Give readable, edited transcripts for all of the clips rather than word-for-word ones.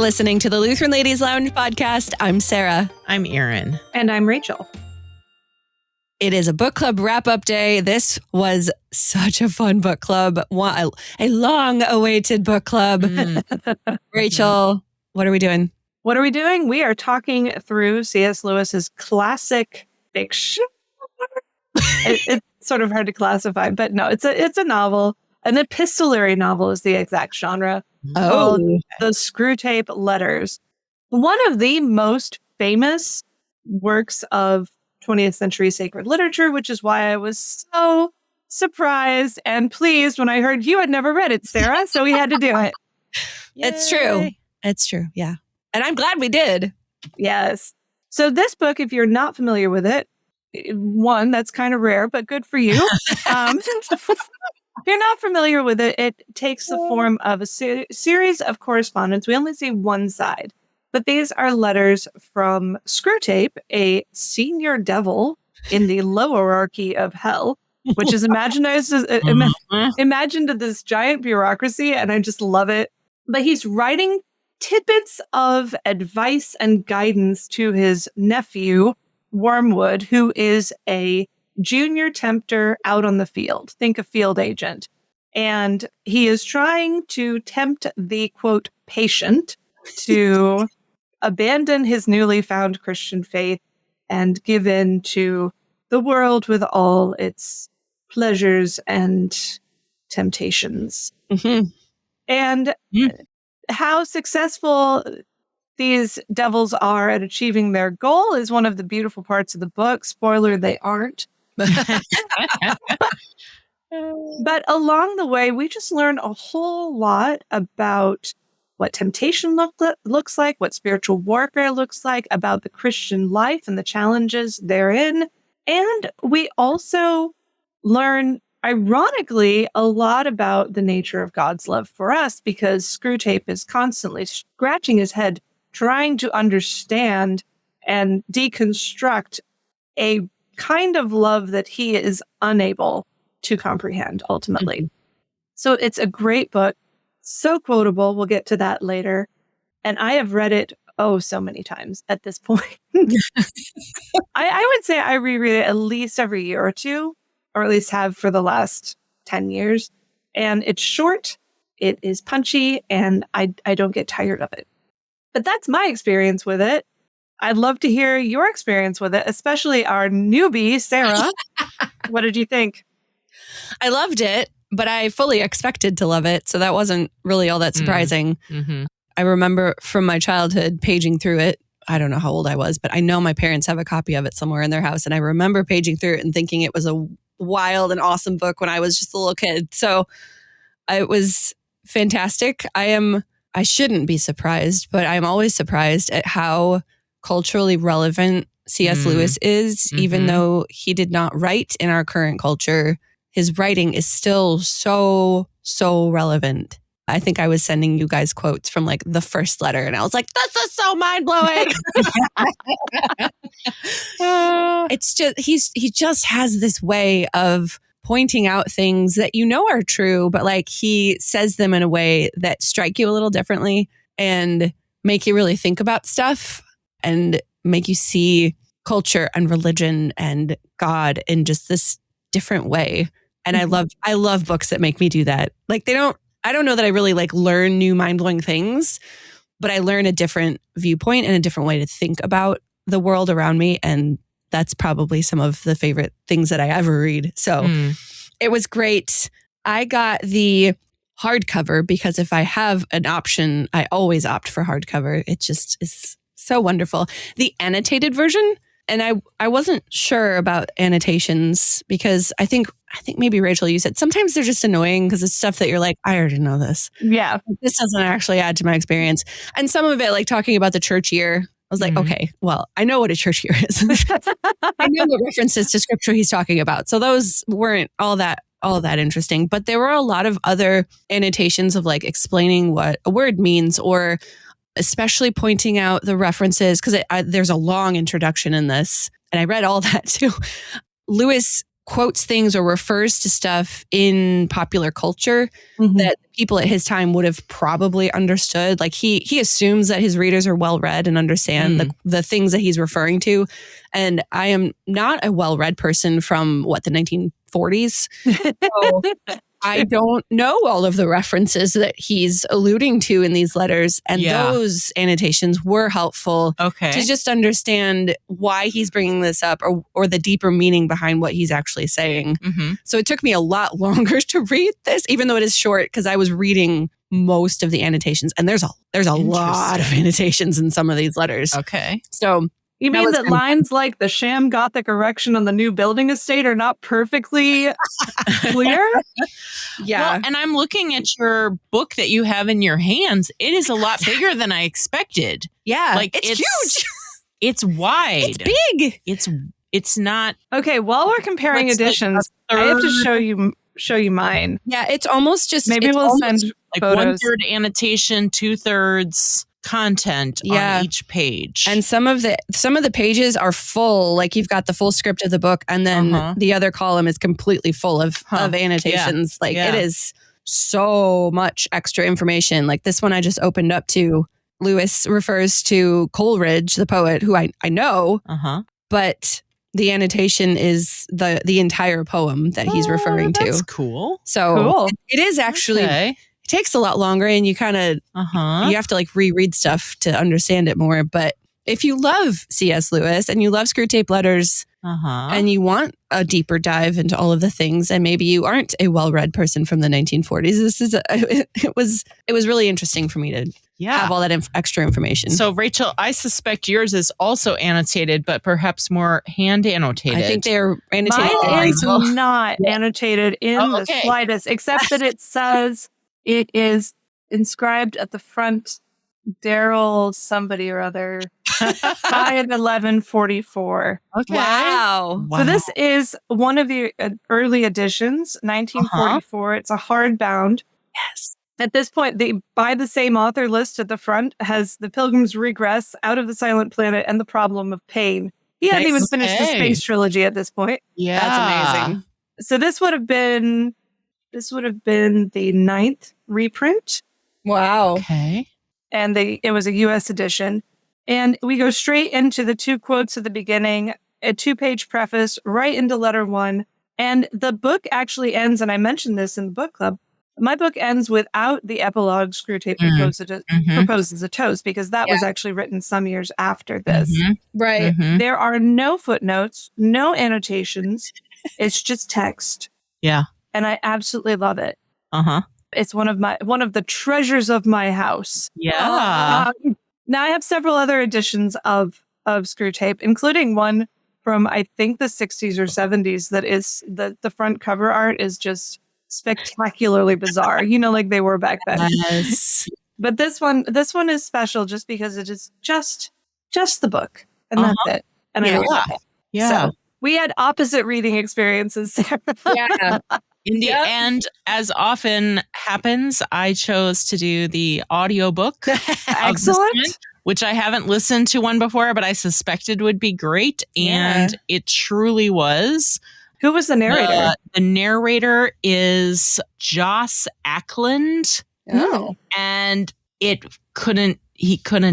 listening to the Lutheran Ladies Lounge podcast. I'm Sarah. I'm Erin. And I'm Rachel. It is a book club wrap-up day. This was such a fun book club. A long-awaited book club. Rachel, what are we doing? What are we doing? We are talking through C.S. Lewis's classic fiction. It's sort of hard to classify, but no, it's a novel. An epistolary novel is the exact genre. Oh, The Screwtape Letters. One of the most famous works of 20th century sacred literature, which is why I was so surprised and pleased when I heard you had never read it, Sarah. So we had to do it. it's true. It's true. Yeah. And I'm glad we did. Yes. So this book, if you're not familiar with it, one, that's kind of rare, but good for you. If you're not familiar with it, it takes the form of a series of correspondence. We only see one side, but these are letters from Screwtape, a senior devil in the low hierarchy of hell, which is imagined as this giant bureaucracy, and I just love it. But he's writing tidbits of advice and guidance to his nephew, Wormwood, who is a junior tempter out on the field. Think a field agent. And he is trying to tempt the, quote, patient to abandon his newly found Christian faith and give in to the world with all its pleasures and temptations. Mm-hmm. And how successful these devils are at achieving their goal is one of the beautiful parts of the book. Spoiler, they aren't. But along the way, we just learn a whole lot about what temptation looks like, what spiritual warfare looks like, about the Christian life and the challenges therein. And we also learn, ironically, a lot about the nature of God's love for us, because Screwtape is constantly scratching his head, trying to understand and deconstruct a kind of love that he is unable to comprehend ultimately. Mm-hmm. So it's a great book, so quotable. We'll get to that later. And I have read it, so many times at this point. I would say I reread it at least every year or two, or at least have for the last 10 years. And it's short, it is punchy, and I don't get tired of it. But that's my experience with it. I'd love to hear your experience with it, especially our newbie, Sarah. What did you think? I loved it, but I fully expected to love it. So that wasn't really all that surprising. Mm-hmm. I remember from my childhood paging through it. I don't know how old I was, but I know my parents have a copy of it somewhere in their house. And I remember paging through it and thinking it was a wild and awesome book when I was just a little kid. So it was fantastic. I shouldn't be surprised, but I'm always surprised at how culturally relevant C.S. Lewis is, even though he did not write in our current culture. His writing is still so relevant. I think I was sending you guys quotes from like the first letter, and I was like, this is so mind-blowing. It's just, he just has this way of pointing out things that you know are true, but like he says them in a way that strike you a little differently and make you really think about stuff and make you see culture and religion and God in just this different way. And I love books that make me do that. Like I don't know that I really like learn new mind-blowing things, but I learn a different viewpoint and a different way to think about the world around me. And that's probably some of the favorite things that I ever read. So it was great. I got the hardcover because if I have an option, I always opt for hardcover. It just is so wonderful. The annotated version, and I wasn't sure about annotations because I think maybe Rachel, you said sometimes they're just annoying because it's stuff that you're like, I already know this. Yeah. This doesn't actually add to my experience. And some of it, like talking about the church year, I was like, okay, well, I know what a church year is. I know what references to scripture he's talking about. So those weren't all that interesting. But there were a lot of other annotations of like explaining what a word means, or especially pointing out the references, because there's a long introduction in this. And I read all that too. Lewis quotes things or refers to stuff in popular culture that people at his time would have probably understood. Like he assumes that his readers are well read and understand the things that he's referring to. And I am not a well read person from the 1940s. So I don't know all of the references that he's alluding to in these letters. And those annotations were helpful to just understand why he's bringing this up or the deeper meaning behind what he's actually saying. So it took me a lot longer to read this, even though it is short, because I was reading most of the annotations. And there's a lot of annotations in some of these letters. Okay. So you mean that lines like the sham Gothic erection on the new building estate are not perfectly clear? Yeah. Well, and I'm looking at your book that you have in your hands. It is a lot bigger than I expected. Yeah. Like it's huge. It's wide. It's big. It's not. Okay, while we're comparing editions, I have to show you mine. Yeah, it's almost just maybe we'll send like photos. 1/3 annotation, 2/3 content on each page. And some of the pages are full, like you've got the full script of the book, and then the other column is completely full of annotations. Like it is so much extra information. Like this one I just opened up to, Lewis refers to Coleridge, the poet, who I know, but the annotation is the entire poem that he's referring to. That's cool. So it is actually... Okay. It takes a lot longer and you kind of, you have to like reread stuff to understand it more. But if you love C.S. Lewis and you love Screwtape Letters and you want a deeper dive into all of the things, and maybe you aren't a well-read person from the 1940s, it was really interesting for me to have all that extra information. So Rachel, I suspect yours is also annotated, but perhaps more hand annotated. I think they're annotated. Mine is not annotated in the slightest, except that it says... It is inscribed at the front, Daryl somebody or other, 5/11/44. Okay. Wow. So this is one of the early editions, 1944. It's a hardbound. Yes. At this point, by the same author list at the front has The Pilgrim's Regress, Out of the Silent Planet, and The Problem of Pain. He hadn't even finished the space trilogy at this point. Yeah. That's amazing. So this would have been the 9th reprint. Wow. Okay. And it was a US edition. And we go straight into the 2 quotes at the beginning, a 2-page preface, right into letter 1. And the book actually ends, and I mentioned this in the book club, my book ends without the epilogue Screwtape proposes a toast, because that was actually written some years after this. Right. There are no footnotes, no annotations. It's just text. Yeah. And I absolutely love it. It's one of the treasures of my house. Yeah. Now I have several other editions of Screwtape, including one from I think the 60s or 70s that is the front cover art is just spectacularly bizarre. Like they were back then. Yes. But this one is special just because it is just the book, and that's it. And I love it. Yeah. So we had opposite reading experiences there. Yeah. In the end, as often happens, I chose to do the audiobook. Excellent. Which I haven't listened to one before, but I suspected would be great. And it truly was. Who was the narrator? The narrator is Joss Ackland. Oh. And he couldn't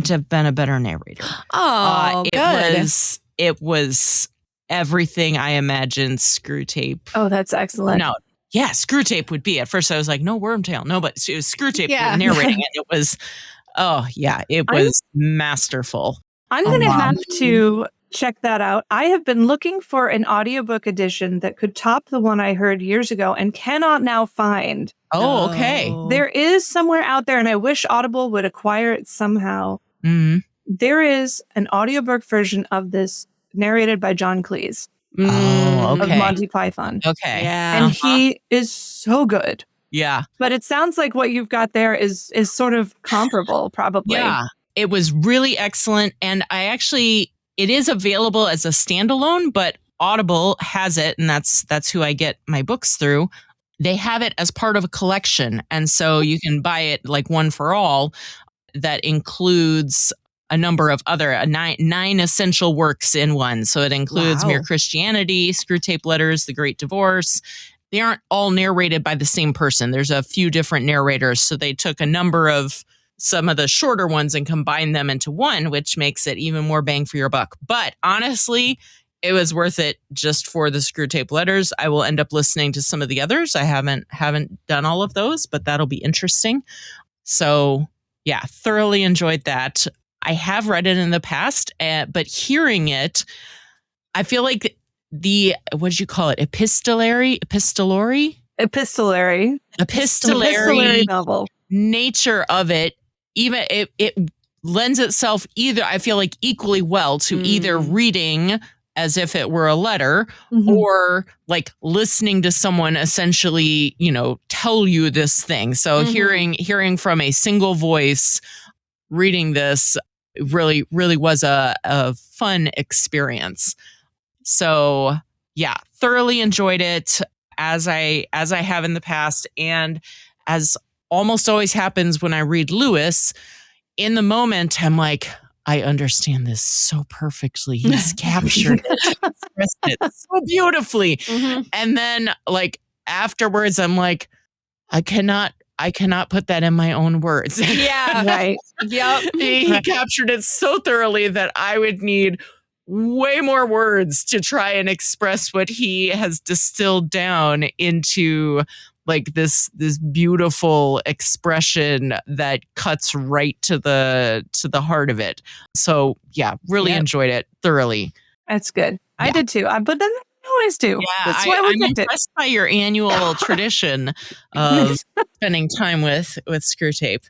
have been a better narrator. Oh, good. It was everything I imagined Screwtape. Oh, that's excellent. No. Yeah, Screwtape would be. At first I was like, no, Wormtail. No, but it was Screwtape narrating it. It was, it was masterful. I'm going to have to check that out. I have been looking for an audiobook edition that could top the one I heard years ago and cannot now find. Oh, okay. There is somewhere out there, and I wish Audible would acquire it somehow. There is an audiobook version of this narrated by John Cleese. Of Monty Python. Okay. Yeah. And he is so good. Yeah. But it sounds like what you've got there is sort of comparable, probably. Yeah. It was really excellent. And it is available as a standalone, but Audible has it, and that's who I get my books through. They have it as part of a collection. And so you can buy it like one for all that includes a number of other nine essential works in one. So it includes Mere Christianity, Screwtape Letters, The Great Divorce. They aren't all narrated by the same person. There's a few different narrators. So they took a number of some of the shorter ones and combined them into one, which makes it even more bang for your buck. But honestly, it was worth it just for the Screwtape Letters. I will end up listening to some of the others. I haven't done all of those, but that'll be interesting. So yeah, thoroughly enjoyed that. I have read it in the past, but hearing it, I feel like what did you call it? Epistolary novel nature of it, even it lends itself either, I feel like, equally well to either reading as if it were a letter or like listening to someone essentially, tell you this thing. So hearing from a single voice reading this really, really was a fun experience. So yeah, thoroughly enjoyed it as I have in the past. And as almost always happens when I read Lewis, in the moment, I'm like, I understand this so perfectly. He's captured it, expressed it so beautifully. And then like afterwards, I'm like, I cannot put that in my own words. Yeah. Right. Yep. He captured it so thoroughly that I would need way more words to try and express what he has distilled down into like this beautiful expression that cuts right to the heart of it. So yeah, really enjoyed it thoroughly. That's good. Yeah. I did too. But then I always do. Yeah, that's why I'm impressed by your annual tradition of spending time with Screwtape.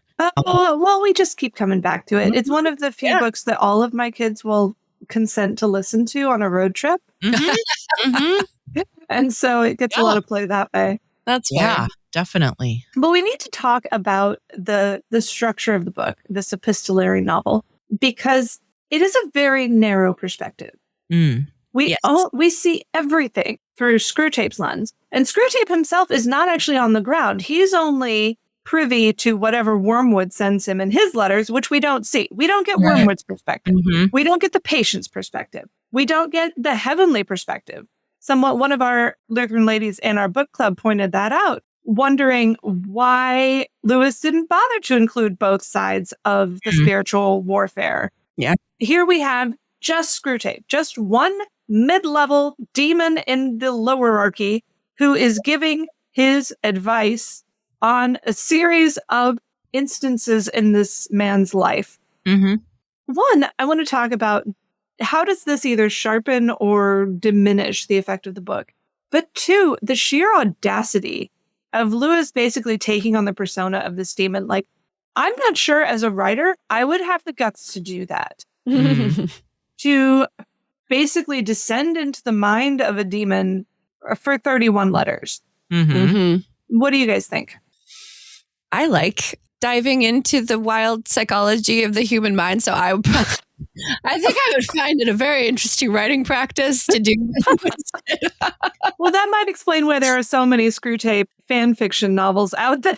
Well, we just keep coming back to it. It's one of the few books that all of my kids will consent to listen to on a road trip. And so it gets a lot of play that way. That's fine. Yeah, definitely. But we need to talk about the structure of the book, this epistolary novel, because it is a very narrow perspective. We see everything through Screwtape's lens. And Screwtape himself is not actually on the ground. He's only privy to whatever Wormwood sends him in his letters, which we don't see. We don't get Wormwood's perspective. We don't get the patient's perspective. We don't get the heavenly perspective. One of our Lyrican ladies in our book club pointed that out, wondering why Lewis didn't bother to include both sides of the spiritual warfare. Yeah. Here we have just Screwtape, just one mid-level demon in the lowerarchy who is giving his advice on a series of instances in this man's life. One, I want to talk about how does this either sharpen or diminish the effect of the book? But two, the sheer audacity of Lewis basically taking on the persona of this demon. Like, I'm not sure as a writer, I would have the guts to do that. To basically descend into the mind of a demon for 31 letters. What do you guys think? I like diving into the wild psychology of the human mind. So I think I would find it a very interesting writing practice to do. Well, that might explain why there are so many Screwtape fan fiction novels out there.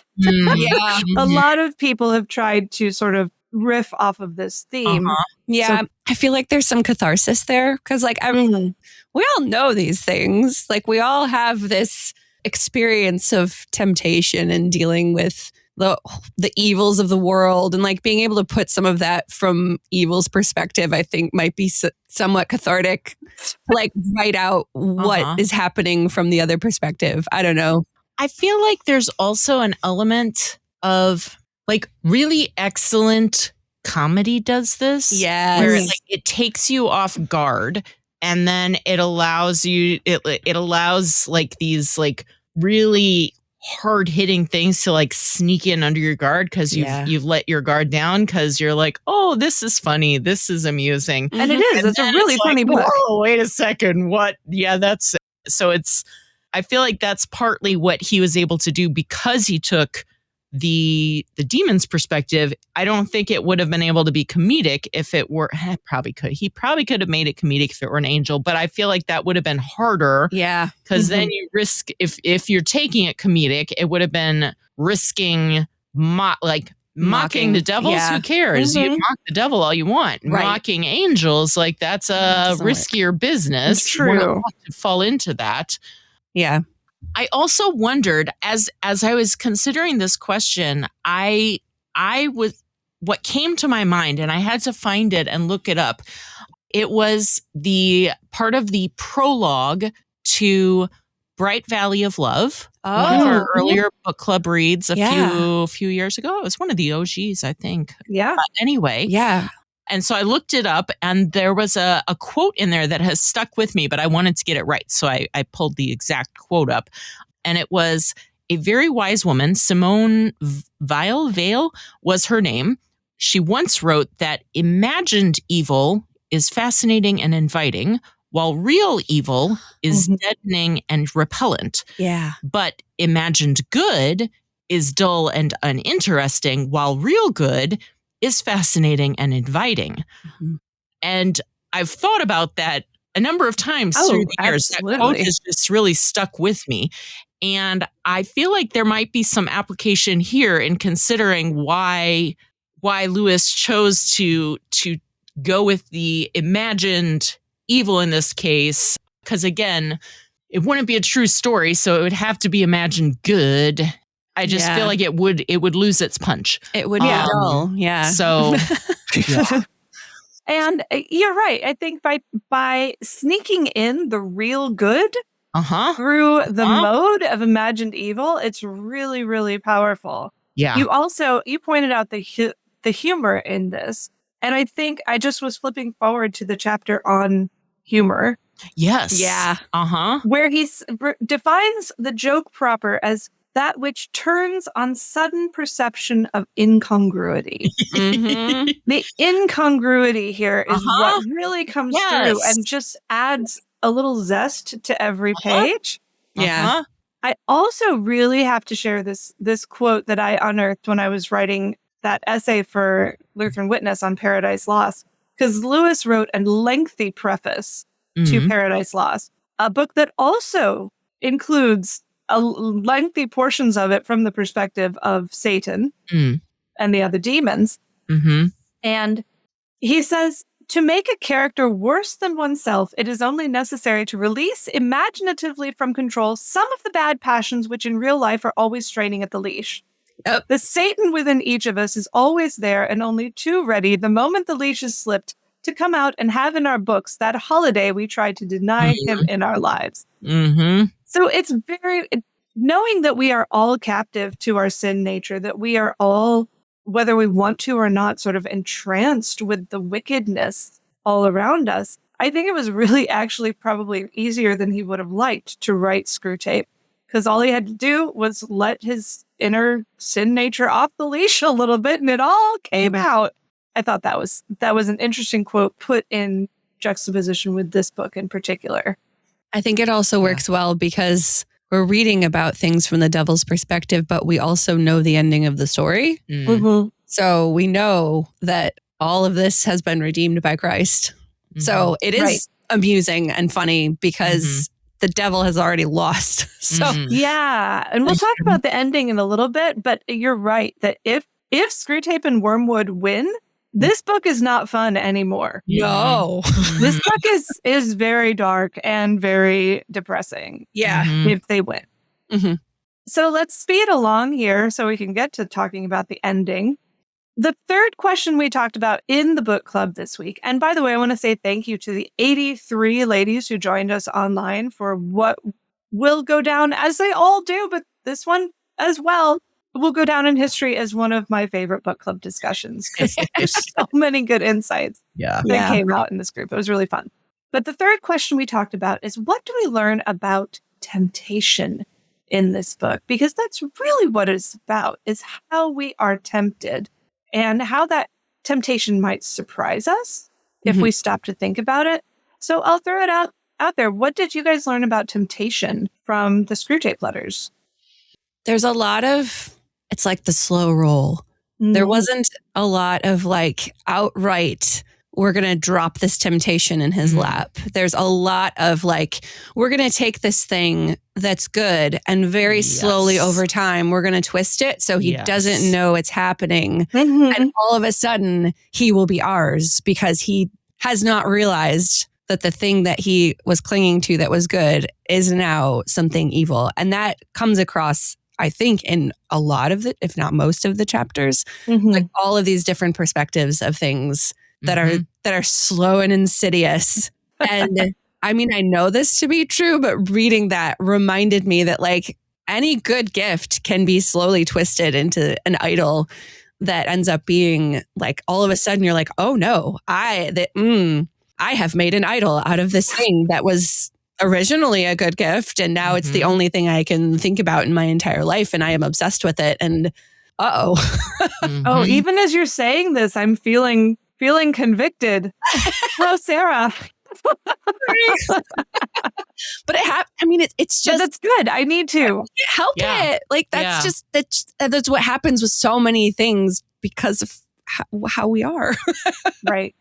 A lot of people have tried to sort of riff off of this theme. Yeah, so, I feel like there's some catharsis there because, like, we all know these things. Like, we all have this experience of temptation and dealing with the evils of the world, and like being able to put some of that from evil's perspective, I think might be somewhat cathartic. Like, write out what is happening from the other perspective. I don't know. I feel like there's also an element of like really excellent comedy does this. Yes. Where like it takes you off guard and then it allows you, it allows like these like really hard hitting things to like sneak in under your guard because you've let your guard down because you're like, oh, this is funny. This is amusing. And it is. It's a really funny book. Oh, wait a second. What? Yeah, that's so it's, I feel like that's partly what he was able to do because he took the demon's perspective. I don't think it would have been able to be comedic if it were, probably could. He probably could have made it comedic if it were an angel, but I feel like that would have been harder. Yeah. Because then you risk, if you're taking it comedic, it would have been risking like Mocking the devils, yeah. who cares? You mock the devil all you want. Right. Mocking angels, like that's a riskier business. It's true. We're not allowed to fall into that. Yeah. I also wondered, as I was considering this question, I was, what came to my mind, and I had to find it and look it up. It was the part of the prologue to Bright Valley of Love, one of our earlier book club reads a few years ago. It was one of the OGs, I think. Yeah. Anyway. Yeah. And so I looked it up, and there was a quote in there that has stuck with me, but I wanted to get it right. So I pulled the exact quote up. And it was, a very wise woman, Simone Weil was her name. She once wrote that imagined evil is fascinating and inviting, while real evil is deadening and repellent. Yeah. But imagined good is dull and uninteresting, while real good is fascinating and inviting. And I've thought about that a number of times through the years. Absolutely. That quote has just really stuck with me. And I feel like there might be some application here in considering why Lewis chose to go with the imagined evil in this case. Because again, it wouldn't be a true story, so it would have to be imagined good. I just feel like it would lose its punch. It would be dull. Yeah. So, And you're right. I think by sneaking in the real good through the mode of imagined evil, it's really, really powerful. Yeah. You pointed out the humor in this. And I think I just was flipping forward to the chapter on humor. Yes. Yeah. Where he defines the joke proper as that which turns on sudden perception of incongruity. The incongruity here is what really comes through and just adds a little zest to every page. Yeah. I also really have to share this quote that I unearthed when I was writing that essay for Lutheran Witness on Paradise Lost, because Lewis wrote a lengthy preface to Paradise Lost, a book that also includes lengthy portions of it from the perspective of Satan and the other demons. And he says, to make a character worse than oneself, it is only necessary to release imaginatively from control some of the bad passions which in real life are always straining at the leash. The Satan within each of us is always there and only too ready the moment the leash is slipped to come out and have in our books that holiday we tried to deny him in our lives. So it's knowing that we are all captive to our sin nature, that we are all, whether we want to or not, sort of entranced with the wickedness all around us. I think it was really actually probably easier than he would have liked to write Screwtape, because all he had to do was let his inner sin nature off the leash a little bit and it all came out. I thought that was an interesting quote put in juxtaposition with this book in particular. I think it also works well because we're reading about things from the devil's perspective, but we also know the ending of the story. So we know that all of this has been redeemed by Christ. So it is amusing and funny because the devil has already lost. So yeah. And we'll talk about the ending in a little bit, but you're right that if Screwtape and Wormwood win, this book is not fun anymore. No. This book is very dark and very depressing. Yeah. If they win. So let's speed along here so we can get to talking about the ending. The third question we talked about in the book club this week, and by the way, I want to say thank you to the 83 ladies who joined us online for what will go down, as they all do, but this one as well will go down in history as one of my favorite book club discussions, because there's so many good insights that came out in this group. It was really fun. But the third question we talked about is, what do we learn about temptation in this book? Because that's really what it's about, is how we are tempted and how that temptation might surprise us if we stop to think about it. So I'll throw it out there. What did you guys learn about temptation from the Screwtape Letters? There's a lot of, it's like the slow roll. There wasn't a lot of like outright, we're going to drop this temptation in his lap. There's a lot of like, we're going to take this thing that's good and very slowly over time, we're going to twist it so he doesn't know it's happening. And all of a sudden he will be ours because he has not realized that the thing that he was clinging to that was good is now something evil. And that comes across, I think, in a lot of it, if not most of the chapters, like all of these different perspectives of things that are slow and insidious. And I mean, I know this to be true, but reading that reminded me that like any good gift can be slowly twisted into an idol that ends up being like, all of a sudden you're like, oh no, I have made an idol out of this thing that was originally a good gift. And now it's the only thing I can think about in my entire life. And I am obsessed with it. And oh, even as you're saying this, I'm feeling convicted. Hello, Sarah. But it's just, that's good. I need to. I can't help it. Like that's what happens with so many things because of how we are. Right.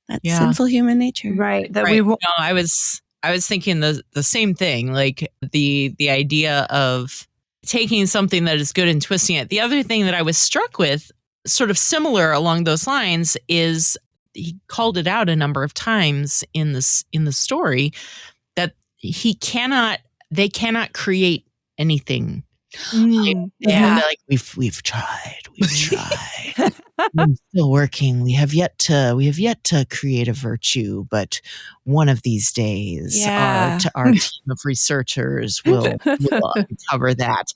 That's sinful human nature. Right. That No, I was thinking the same thing, like the idea of taking something that is good and twisting it. The other thing that I was struck with, sort of similar along those lines, is he called it out a number of times in the story that they cannot create anything. Like we've tried. We're still working. We have yet to create a virtue, but one of these days our team of researchers will uncover that.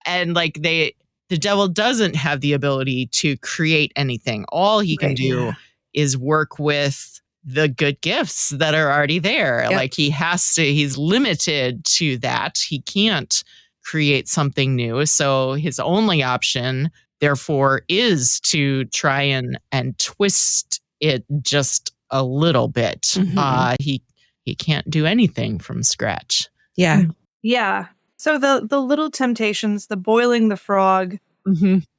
And like the devil doesn't have the ability to create anything. All he can do is work with the good gifts that are already there. Yep. Like he's limited to that. He can't create something new. So his only option, therefore, is to try and twist it just a little bit. He can't do anything from scratch. Yeah. Yeah. So the little temptations, the boiling the frog,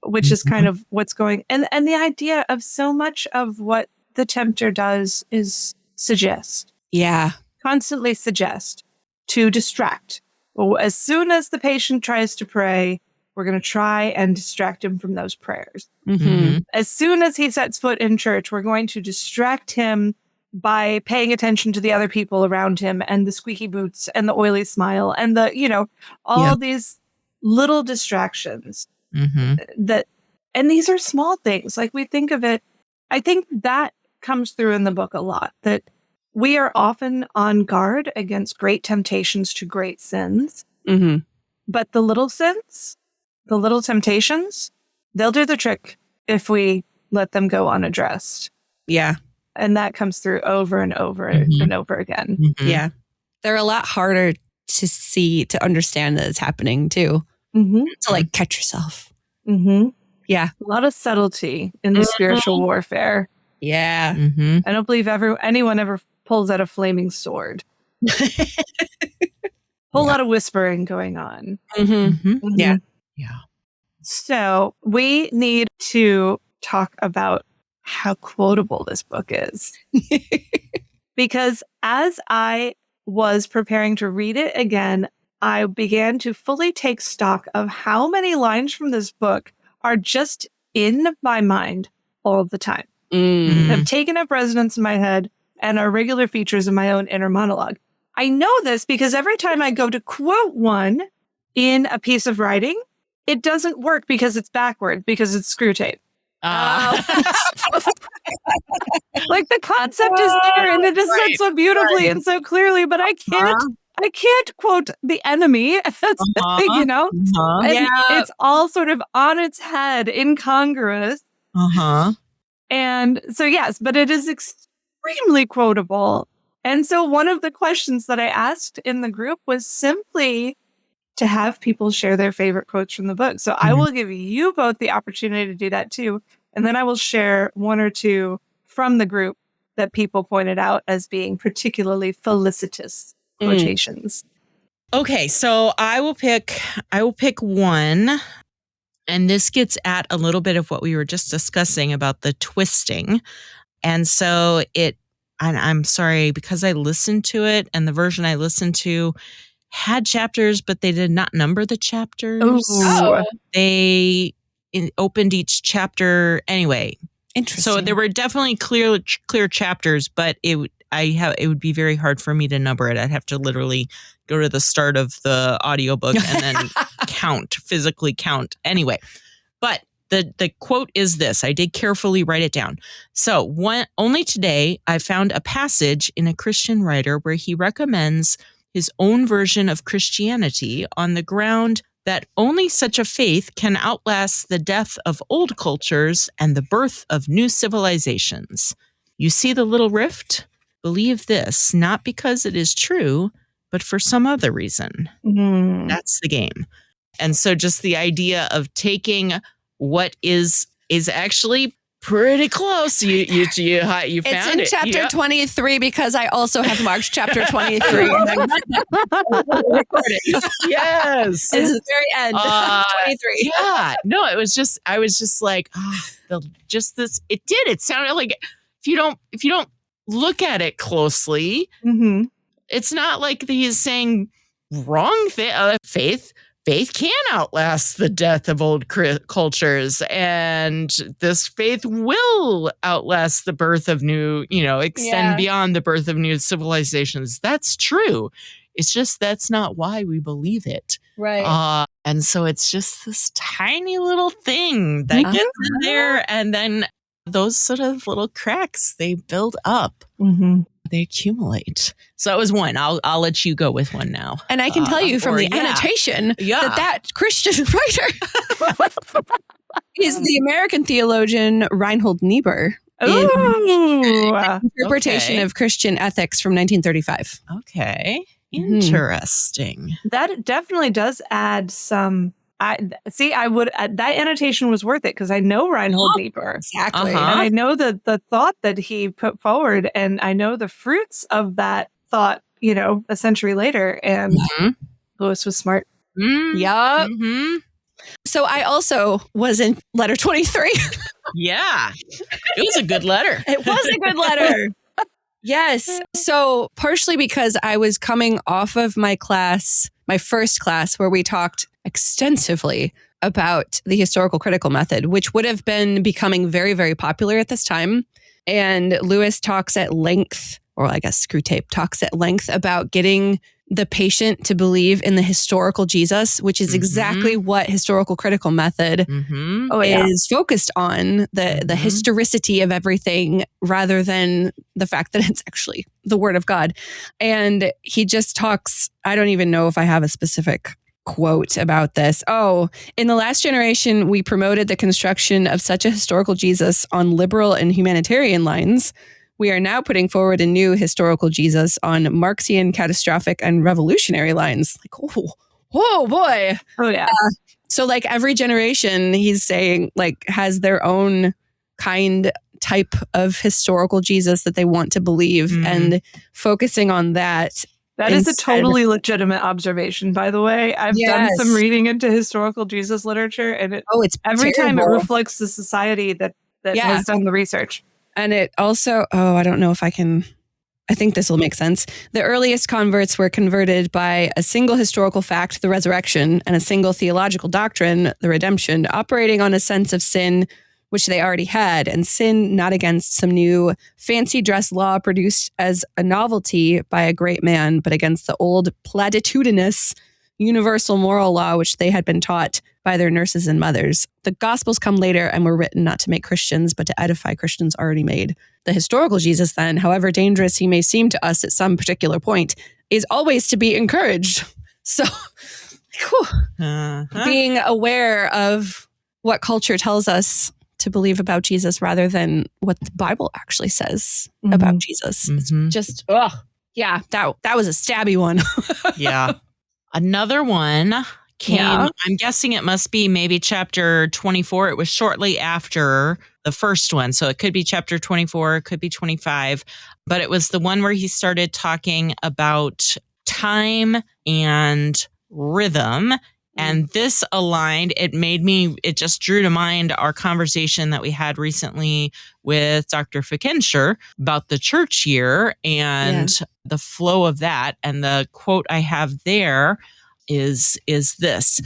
which is kind of what's going, and the idea of so much of what the tempter does is suggest. Yeah. Constantly suggest to distract. Well, as soon as the patient tries to pray, we're going to try and distract him from those prayers. As soon as he sets foot in church, we're going to distract him by paying attention to the other people around him and the squeaky boots and the oily smile and all these little distractions and these are small things. Like we think of it, I think that comes through in the book a lot, that we are often on guard against great temptations to great sins. But the little sins, the little temptations, they'll do the trick if we let them go unaddressed. Yeah. And that comes through over and over and over again. Yeah. They're a lot harder to see, to understand that it's happening too. To like catch yourself. Yeah. A lot of subtlety in the spiritual warfare. Yeah. I don't believe anyone ever pulls out a flaming sword. Whole lot of whispering going on. Yeah. Yeah. So we need to talk about how quotable this book is. Because as I was preparing to read it again, I began to fully take stock of how many lines from this book are just in my mind all the time. Have taken up residence in my head and are regular features of my own inner monologue. I know this because every time I go to quote one in a piece of writing, it doesn't work because it's backward, because it's Screwtape. Like the concept is there and it is said so beautifully and so clearly, but I can't quote the enemy. That's the thing, And it's all sort of on its head, incongruous. And so, yes, but it is extremely quotable. And so one of the questions that I asked in the group was simply to have people share their favorite quotes from the book. So I will give you both the opportunity to do that too. And then I will share one or two from the group that people pointed out as being particularly felicitous quotations. Okay, so I will pick one. And this gets at a little bit of what we were just discussing about the twisting. And so and I'm sorry, because I listened to it and the version I listened to had chapters, but they did not number the chapters. Oh. They opened each chapter anyway. Interesting. So there were definitely clear chapters, but it would be very hard for me to number it. I'd have to literally go to the start of the audiobook and then physically count. Anyway, but the quote is this. I did carefully write it down. So only today I found a passage in a Christian writer where he recommends his own version of Christianity on the ground that only such a faith can outlast the death of old cultures and the birth of new civilizations. You see the little rift? Believe this, not because it is true, but for some other reason. Mm. That's the game. And so just the idea of taking what is actually pretty close. You found it. It's in chapter 23 because I also have marked chapter 23. Yes. It's the very end. 23. Yeah. No, I was just like, this. It sounded like if you don't look at it closely, it's not like he's saying wrong faith. Faith can outlast the death of old cultures, and this faith will outlast the birth of new, extend beyond the birth of new civilizations. That's true. It's just that's not why we believe it. Right. And so it's just this tiny little thing that gets in there, and then those sort of little cracks, they build up. They accumulate. So that was one. I'll let you go with one now. And I can tell you from the annotation that Christian writer is the American theologian Reinhold Niebuhr in Interpretation of Christian Ethics from 1935. Okay. Interesting. That definitely does add some. I would that annotation was worth it because I know Reinhold Niebuhr exactly, and I know the thought that he put forward, and I know the fruits of that thought. A century later, and Lewis was smart. Yup. So I also was in letter 23. Yeah, it was a good letter. It was a good letter. Yes. So partially because I was coming off of my first class where we talked extensively about the historical critical method, which would have been becoming very, very popular at this time. And Lewis talks at length, or I guess Screwtape talks at length about getting the patient to believe in the historical Jesus, which is exactly what historical critical method is focused on, the historicity of everything rather than the fact that it's actually the word of God. And he just talks, I don't even know if I have a specific quote about this. Oh, in the last generation, we promoted the construction of such a historical Jesus on liberal and humanitarian lines. We are now putting forward a new historical Jesus on Marxian, catastrophic, and revolutionary lines. Like, oh boy. Oh, yeah. So like every generation, he's saying like has their own type of historical Jesus that they want to believe, and focusing on that. That is a totally legitimate observation, by the way. I've done some reading into historical Jesus literature, and it's every time it reflects the society that has done the research. And it also, I don't know if I think this will make sense. The earliest converts were converted by a single historical fact, the resurrection, and a single theological doctrine, the redemption, operating on a sense of sin, which they already had, and sin not against some new fancy dress law produced as a novelty by a great man, but against the old platitudinous universal moral law, which they had been taught by their nurses and mothers. The Gospels come later and were written not to make Christians, but to edify Christians already made. The historical Jesus, then, however dangerous he may seem to us at some particular point, is always to be encouraged. So, being aware of what culture tells us to believe about Jesus rather than what the Bible actually says about Jesus. It's just, yeah, that was a stabby one. Yeah. Another one came, I'm guessing it must be maybe chapter 24. It was shortly after the first one. So it could be chapter 24, it could be 25. But it was the one where he started talking about time and rhythm And this aligned, it just drew to mind our conversation that we had recently with Dr. Fickenscher about the church year and the flow of that. And the quote I have there is this: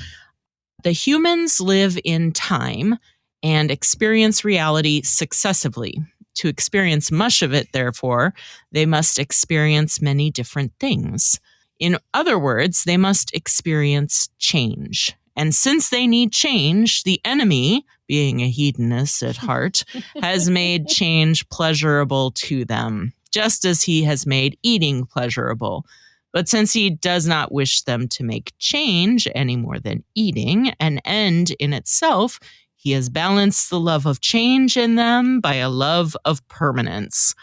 the humans live in time and experience reality successively. To experience much of it, therefore, they must experience many different things. In other words, they must experience change. And since they need change, the enemy, being a hedonist at heart, has made change pleasurable to them, just as he has made eating pleasurable. But since he does not wish them to make change any more than eating, an end in itself, he has balanced the love of change in them by a love of permanence.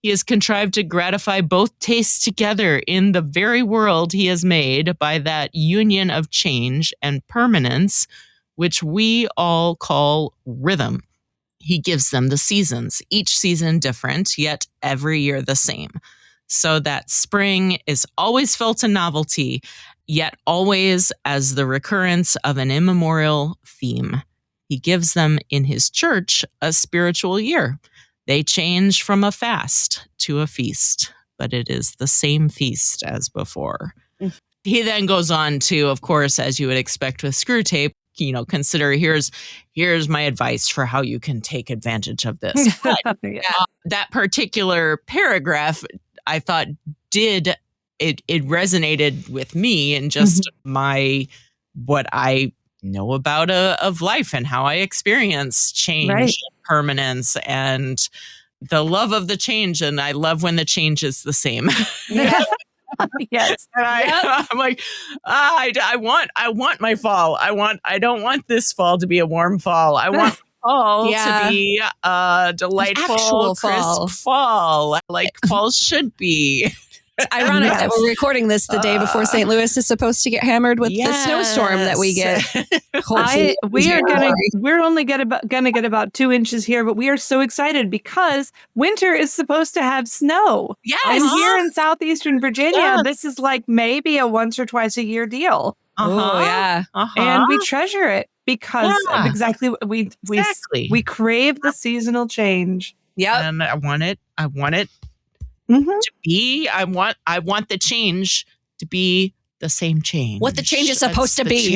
He has contrived to gratify both tastes together in the very world he has made by that union of change and permanence, which we all call rhythm. He gives them the seasons, each season different, yet every year the same. So that spring is always felt a novelty, yet always as the recurrence of an immemorial theme. He gives them in his church a spiritual year. They change from a fast to a feast, but it is the same feast as before. He then goes on to, of course, as you would expect with Screwtape, consider here's my advice for how you can take advantage of this. But, that particular paragraph, I thought it resonated with me and just what I know about of life and how I experience change, and permanence, and the love of the change. And I love when the change is the same. Yes. And I'm like, I want my fall. I don't want this fall to be a warm fall. I want fall to be a delightful, crisp fall, like fall should be. It's ironic that we're recording this the day before St. Louis is supposed to get hammered with the snowstorm that we get. We're only gonna get about 2 inches here, but we are so excited because winter is supposed to have snow. Yes. And here in southeastern Virginia, this is like maybe a once or twice a year deal. And we treasure it because of exactly we crave the seasonal change. And I want it to be, I want the change to be the same change. What the change is supposed to be.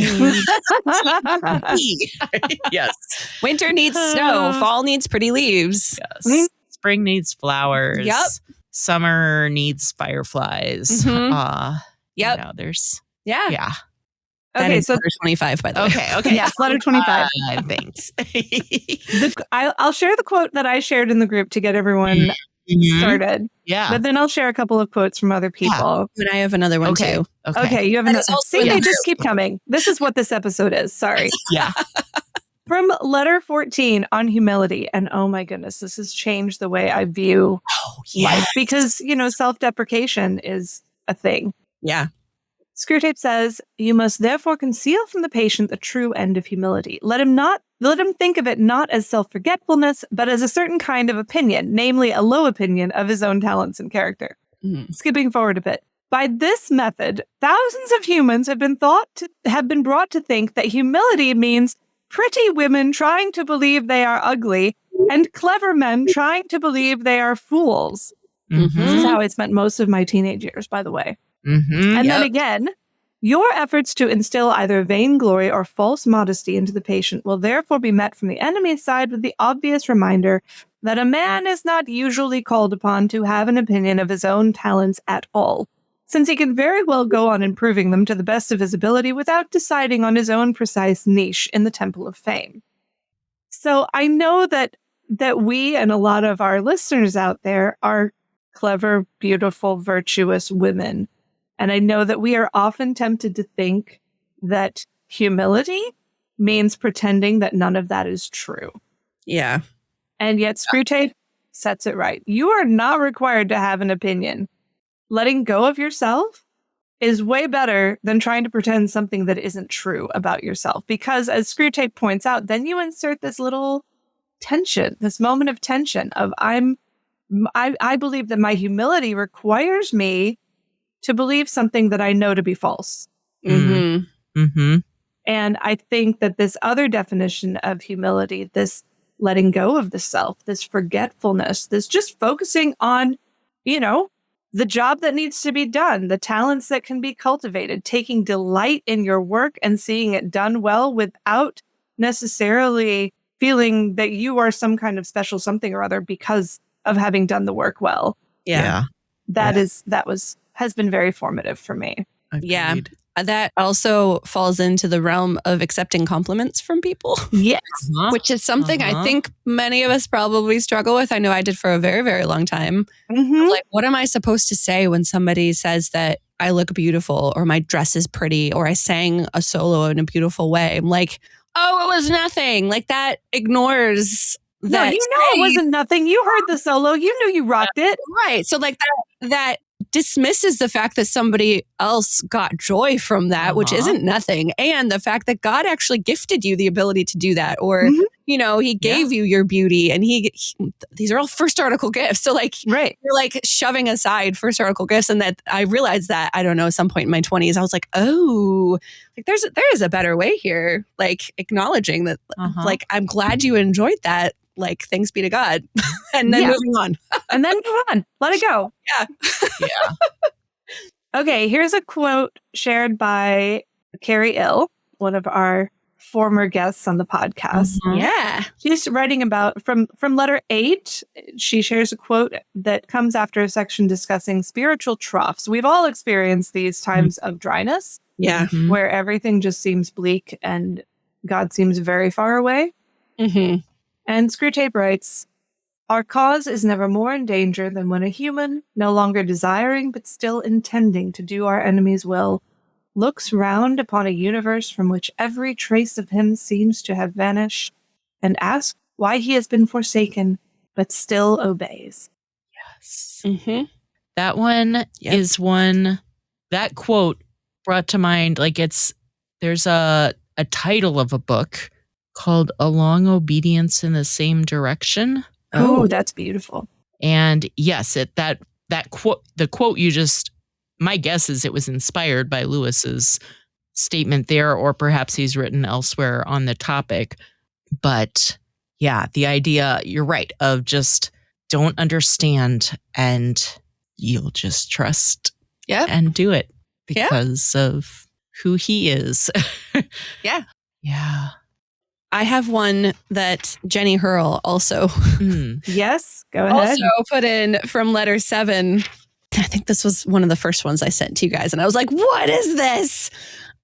Yes. Winter needs snow. Fall needs pretty leaves. Yes. Spring needs flowers. Yep. Summer needs fireflies. There's Okay, so letter 25, by the way. Okay. Yes, letter 25. Thanks. I'll share the quote that I shared in the group to get everyone started. Yeah. But then I'll share a couple of quotes from other people. And I have another one too. Okay, you have another. See, they just keep coming. This is what this episode is. Sorry. From letter 14 on humility. And oh my goodness, this has changed the way I view life because, self-deprecation is a thing. Yeah. Screwtape says, you must therefore conceal from the patient the true end of humility. Let him think of it not as self-forgetfulness, but as a certain kind of opinion, namely a low opinion of his own talents and character. Skipping forward a bit. By this method, thousands of humans have been brought to think that humility means pretty women trying to believe they are ugly and clever men trying to believe they are fools. This is how I spent most of my teenage years, by the way. And then again, your efforts to instill either vainglory or false modesty into the patient will therefore be met from the enemy's side with the obvious reminder that a man is not usually called upon to have an opinion of his own talents at all, since he can very well go on improving them to the best of his ability without deciding on his own precise niche in the temple of fame. So I know that we and a lot of our listeners out there are clever, beautiful, virtuous women. And I know that we are often tempted to think that humility means pretending that none of that is true. Yeah. And yet Screwtape sets it right. You are not required to have an opinion. Letting go of yourself is way better than trying to pretend something that isn't true about yourself. Because as Screwtape points out, then you insert this little tension, this moment of tension of I believe that my humility requires me to believe something that I know to be false. And I think that this other definition of humility, this letting go of the self, this forgetfulness, this just focusing on, the job that needs to be done, the talents that can be cultivated, taking delight in your work and seeing it done well without necessarily feeling that you are some kind of special something or other because of having done the work well. Yeah. Has been very formative for me. Agreed. Yeah. That also falls into the realm of accepting compliments from people. Yes. Which is something I think many of us probably struggle with. I know I did for a very, very long time. Mm-hmm. Like, what am I supposed to say when somebody says that I look beautiful or my dress is pretty or I sang a solo in a beautiful way? I'm like, oh, it was nothing. Like, that ignores that. No, it wasn't nothing. You heard the solo. You knew you rocked it. Right. So like that dismisses the fact that somebody else got joy from that, which isn't nothing. And the fact that God actually gifted you the ability to do that, or, he gave you your beauty, and these are all first article gifts. So like, right. You're like shoving aside first article gifts. And that I realized that, I don't know, some point in my 20s, I was like, oh, like there is a better way here. Like acknowledging that, like, I'm glad you enjoyed that. Like, thanks be to God. And then moving on. And then move on. Let it go. Yeah. Okay, here's a quote shared by Carrie Ill, one of our former guests on the podcast. Yeah. She's writing about, from letter 8, she shares a quote that comes after a section discussing spiritual troughs. We've all experienced these times of dryness. Yeah. Where everything just seems bleak and God seems very far away. Mm-hmm. And Screwtape writes, our cause is never more in danger than when a human, no longer desiring but still intending to do our enemy's will, looks round upon a universe from which every trace of him seems to have vanished, and asks why he has been forsaken, but still obeys. Yes. Mm-hmm. That one is one, that quote brought to mind, like there's a title of a book called A Long Obedience in the Same Direction. Oh, that's beautiful. And yes, that quote, the quote you just, my guess is it was inspired by Lewis's statement there, or perhaps he's written elsewhere on the topic. But yeah, the idea, you're right, of just don't understand and you'll just trust and do it because of who he is. Yeah. Yeah. I have one that Jenny Hurl also Yes, go ahead. Also put in from letter 7. I think this was one of the first ones I sent to you guys. And I was like, what is this?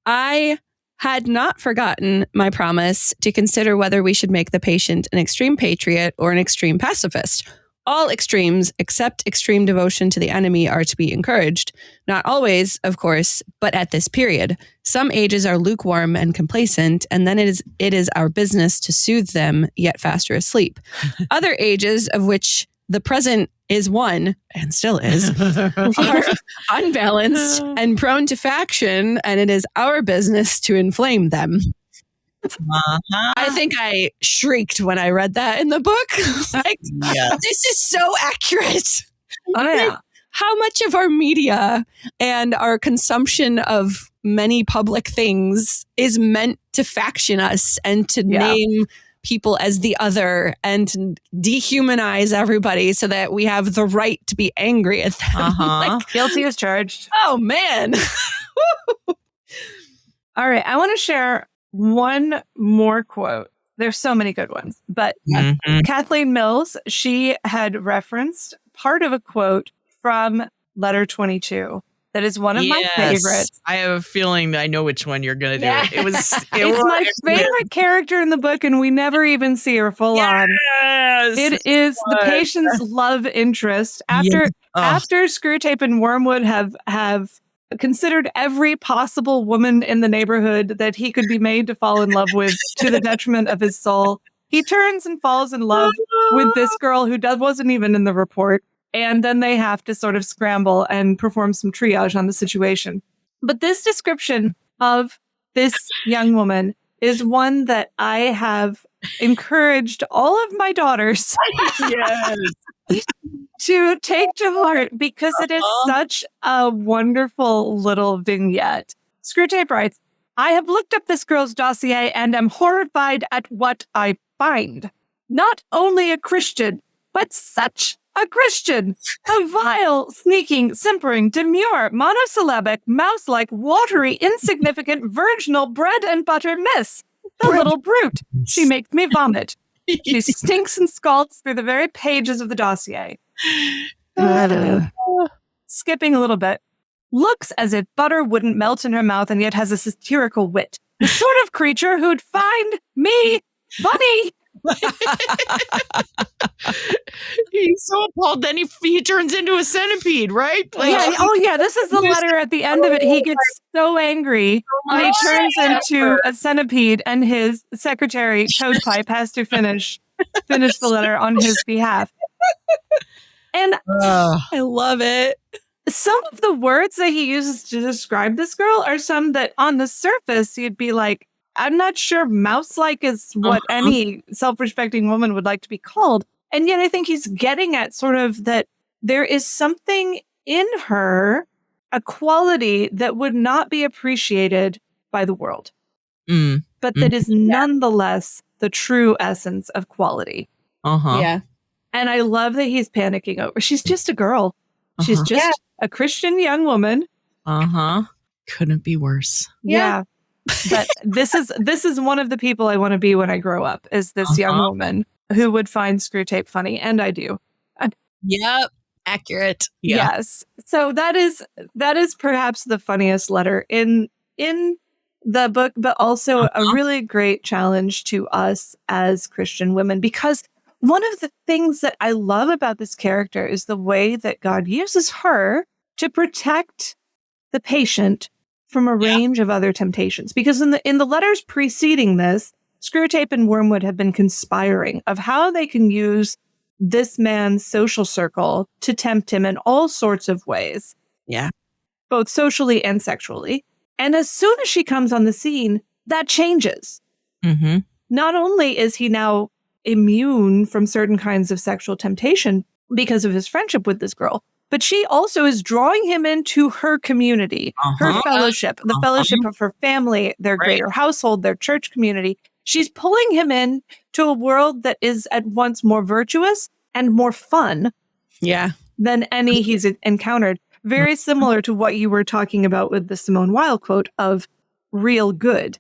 I had not forgotten my promise to consider whether we should make the patient an extreme patriot or an extreme pacifist. All extremes, except extreme devotion to the enemy, are to be encouraged. Not always, of course, but at this period. Some ages are lukewarm and complacent, and then it is our business to soothe them, yet faster asleep. Other ages, of which the present is one, and still is, are unbalanced and prone to faction, and it is our business to inflame them. I think I shrieked when I read that in the book. Like, this is so accurate. Oh, yeah. How much of our media and our consumption of many public things is meant to faction us and to name people as the other and to dehumanize everybody so that we have the right to be angry at them. Like, guilty as charged. Oh, man. All right. I want to share one more quote. There's so many good ones, but Kathleen Mills, she had referenced part of a quote from letter 22 that is one of my favorites. I have a feeling that I know which one you're going to do. It's my favorite character in the book, and we never even see her full on. It is the patient's love interest. After Screwtape and Wormwood have considered every possible woman in the neighborhood that he could be made to fall in love with to the detriment of his soul, he turns and falls in love with this girl who wasn't even in the report. And then they have to sort of scramble and perform some triage on the situation. But this description of this young woman is one that I have encouraged all of my daughters to take to heart because it is such a wonderful little vignette. Screwtape writes, I have looked up this girl's dossier and am horrified at what I find. Not only a Christian, but such a Christian. A vile, sneaking, simpering, demure, monosyllabic, mouse-like, watery, insignificant, virginal bread and butter miss. The little brute. She makes me vomit. She stinks and scalds through the very pages of the dossier. Skipping a little bit. Looks as if butter wouldn't melt in her mouth and yet has a satirical wit. The sort of creature who'd find me funny. He's so appalled, then he turns into a centipede, right? Yeah, this is the letter at the end of it. He gets so angry that he turns into a centipede, and his secretary, Toadpipe, has to finish the letter on his behalf. And I love it. Some of the words that he uses to describe this girl are some that on the surface you'd be like, I'm not sure mouse-like is what any self-respecting woman would like to be called. And yet I think he's getting at sort of that there is something in her, a quality that would not be appreciated by the world, but that is nonetheless the true essence of quality. Yeah. And I love that he's panicking over. She's just a girl. She's just a Christian young woman. Couldn't be worse. Yeah. But this is one of the people I want to be when I grow up, is this young woman who would find Screwtape funny. And I do. Yep. Accurate. Yeah. Yes. So that is perhaps the funniest letter in the book, but also a really great challenge to us as Christian women, because one of the things that I love about this character is the way that God uses her to protect the patient from a range of other temptations. Because in the letters preceding this, Screwtape and Wormwood have been conspiring of how they can use this man's social circle to tempt him in all sorts of ways. Yeah. Both socially and sexually. And as soon as she comes on the scene, that changes. Not only is he now immune from certain kinds of sexual temptation because of his friendship with this girl, but she also is drawing him into her community, her fellowship, the fellowship of her family, their greater household, their church community. She's pulling him in to a world that is at once more virtuous and more fun than any he's encountered. Very similar to what you were talking about with the Simone Weil quote of real good.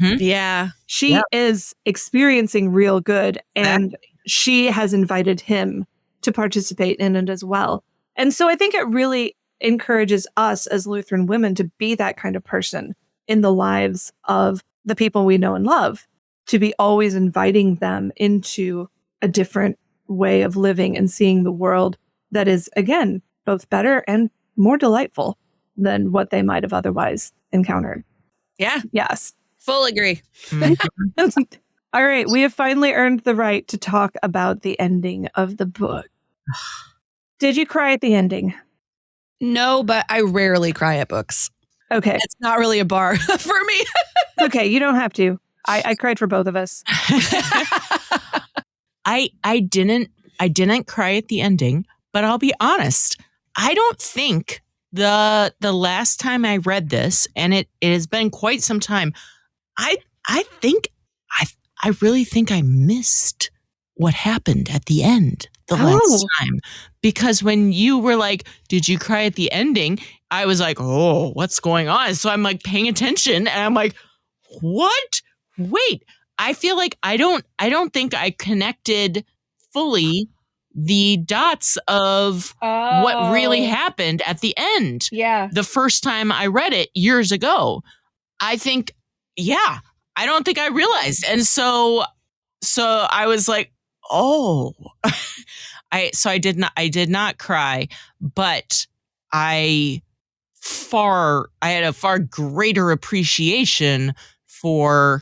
Yeah. She is experiencing real good, and she has invited him to participate in it as well. And so I think it really encourages us as Lutheran women to be that kind of person in the lives of the people we know and love, to be always inviting them into a different way of living and seeing the world that is, again, both better and more delightful than what they might have otherwise encountered. Yeah. Yes. Full agree. All right. We have finally earned the right to talk about the ending of the book. Did you cry at the ending? No, but I rarely cry at books. Okay. It's not really a bar for me. Okay. You don't have to. I cried for both of us. I didn't cry at the ending, but I'll be honest. I don't think the last time I read this, and it has been quite some time, I really think I missed what happened at the end the last time. Because when you were like, did you cry at the ending? I was like, oh, what's going on? So I'm like paying attention, and I'm like, what? Wait, I feel like I don't think I connected fully the dots of what really happened at the end. Yeah. The first time I read it years ago. I think, I don't think I realized. And so I was like, oh, I did not cry, but I had a far greater appreciation for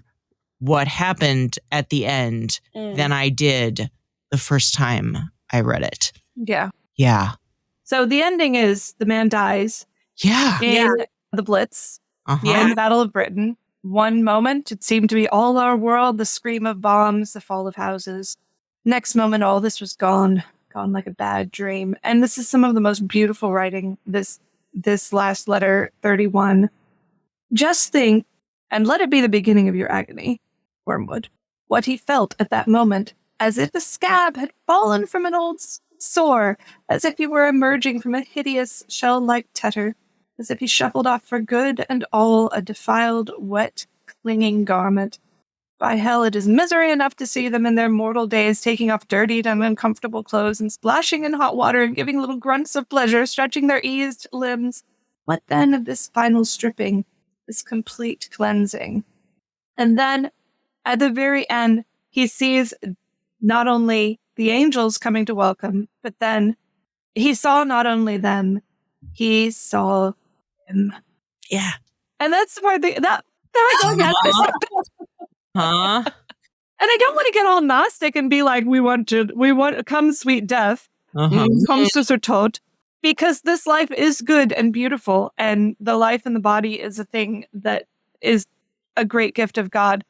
what happened at the end than I did the first time I read it. Yeah. Yeah. So the ending is the man dies. Yeah. In the Blitz. In the Battle of Britain. One moment, it seemed to be all our world, the scream of bombs, the fall of houses. Next moment, all this was gone like a bad dream. And this is some of the most beautiful writing, this last letter, 31. Just think, and let it be the beginning of your agony, Wormwood. What he felt at that moment, as if a scab had fallen from an old sore, as if he were emerging from a hideous shell-like tetter, as if he shuffled off for good and all a defiled, wet, clinging garment. By hell, it is misery enough to see them in their mortal days taking off dirtied and uncomfortable clothes and splashing in hot water and giving little grunts of pleasure, stretching their eased limbs. What then of this final stripping, this complete cleansing? And then, at the very end, he sees not only the angels coming to welcome, but then he saw not only them, he saw him. Yeah. And that's where I go again. Huh? And I don't want to get all Gnostic and be like, we want come sweet death, come Sister Toad, because this life is good and beautiful, and the life in the body is a thing that is a great gift of God.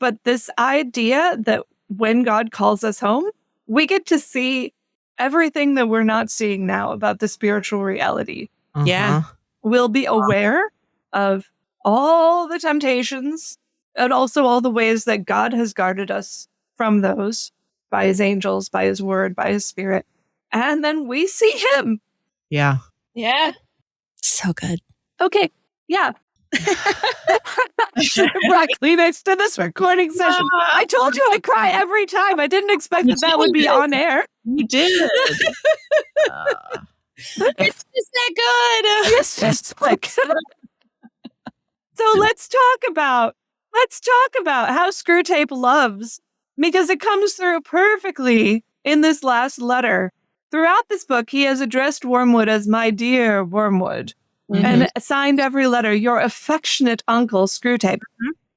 But this idea that when God calls us home, we get to see everything that we're not seeing now about the spiritual reality. Yeah. We'll be aware of all the temptations and also all the ways that God has guarded us from those by his angels, by his word, by his spirit. And then we see him. Yeah. Yeah. So good. Okay. Yeah. I should have brought Kleenex to this recording session. I told you I cry every time. I didn't expect that would be on air. You did. It's just that good. It's just like So let's talk about how Screwtape loves, because it comes through perfectly in this last letter. Throughout this book, he has addressed Wormwood as my dear Wormwood, and signed every letter, your affectionate uncle, Screwtape,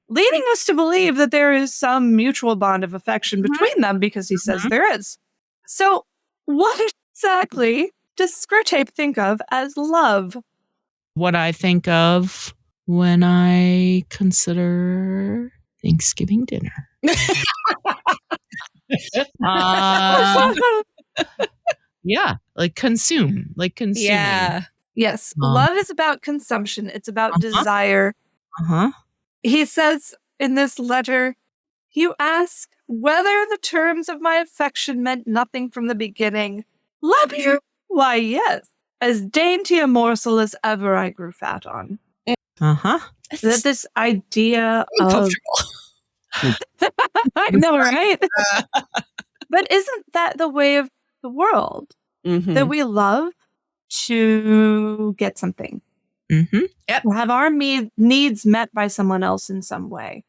leading us to believe that there is some mutual bond of affection between them, because he says there is. So what exactly does Screwtape think of as love? What I think of when I consider Thanksgiving dinner. Yeah, like consuming. Yeah. Yes, love is about consumption. It's about desire. He says in this letter, you ask whether the terms of my affection meant nothing from the beginning. Love you? Why, yes. As dainty a morsel as ever I grew fat on. That this idea of... I know, right? But isn't that the way of the world? That we love to get something. Yep. To have our needs met by someone else in some way.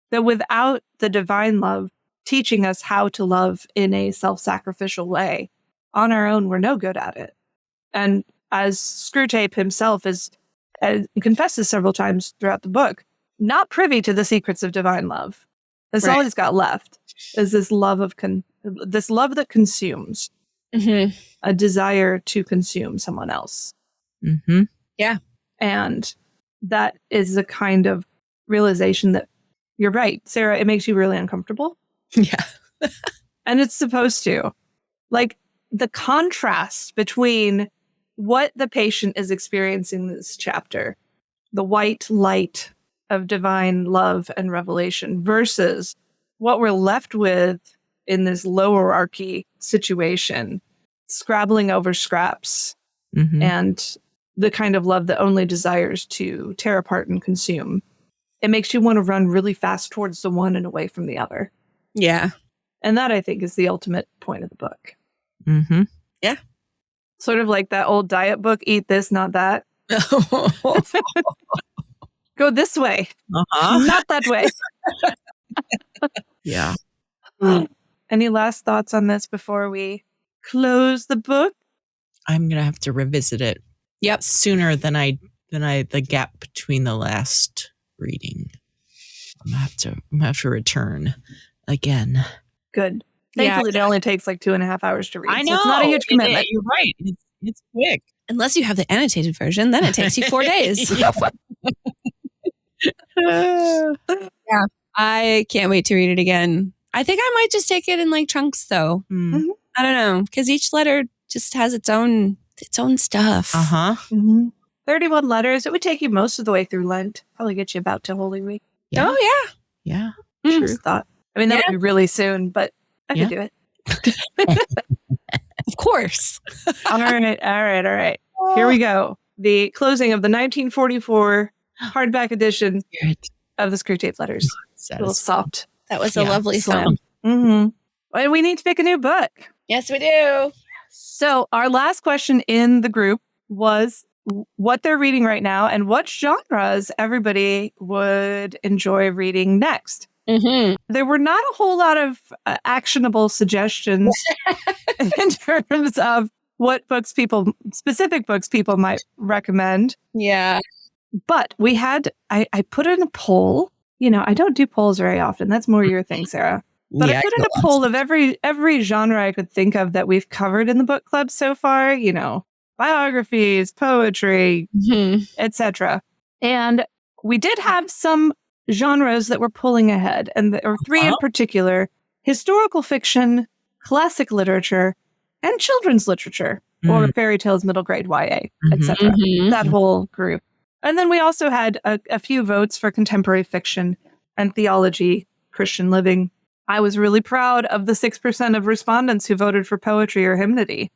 That without the divine love teaching us how to love in a self-sacrificial way, on our own, we're no good at it. And as Screwtape himself confesses several times throughout the book, not privy to the secrets of divine love. That's all he's got left, is this love that consumes. A desire to consume someone else. Yeah. And that is the kind of realization that, you're right, Sarah, it makes you really uncomfortable. Yeah. And it's supposed to. Like, the contrast between what the patient is experiencing in this chapter, the white light of divine love and revelation, versus what we're left with in this lowerarchy situation, scrabbling over scraps, and the kind of love that only desires to tear apart and consume. It makes you want to run really fast towards the one and away from the other. Yeah. And that, I think, is the ultimate point of the book. Yeah. Sort of like that old diet book, eat this, not that. Go this way. Not that way. Yeah. Any last thoughts on this before we close the book? I'm gonna have to revisit it. Yep. Sooner than the gap between the last reading. I'm gonna have to return again. Good. Thankfully, it only takes like 2.5 hours to read. I know. So it's not a huge commitment. You're right. It's quick. Unless you have the annotated version, then it takes you 4 days. Yeah. I can't wait to read it again. I think I might just take it in like chunks, though. I don't know, because each letter just has its own stuff. 31 letters. It would take you most of the way through Lent. Probably get you about to Holy Week. Yeah. Oh, Yeah. Just thought. I mean, that would be really soon, but I could do it. of course. All right. Here we go. The closing of the 1944 hardback edition of the Screwtape Letters. A little soft. That was a lovely slam. Mm-hmm. And we need to pick a new book. Yes, we do. So our last question in the group was what they're reading right now and what genres everybody would enjoy reading next. Mm-hmm. There were not a whole lot of actionable suggestions in terms of what specific books people might recommend. Yeah. But we had, I put in a poll. You know, I don't do polls very often. That's more your thing, Sarah. But I put in a poll of every genre I could think of that we've covered in the book club so far. You know, biographies, poetry, etc. And we did have some genres that were pulling ahead, and there were three in particular: historical fiction, classic literature, and children's literature, or fairy tales, middle grade YA, etc. That whole group. And then we also had a few votes for contemporary fiction and theology, Christian living. I was really proud of the 6% of respondents who voted for poetry or hymnody.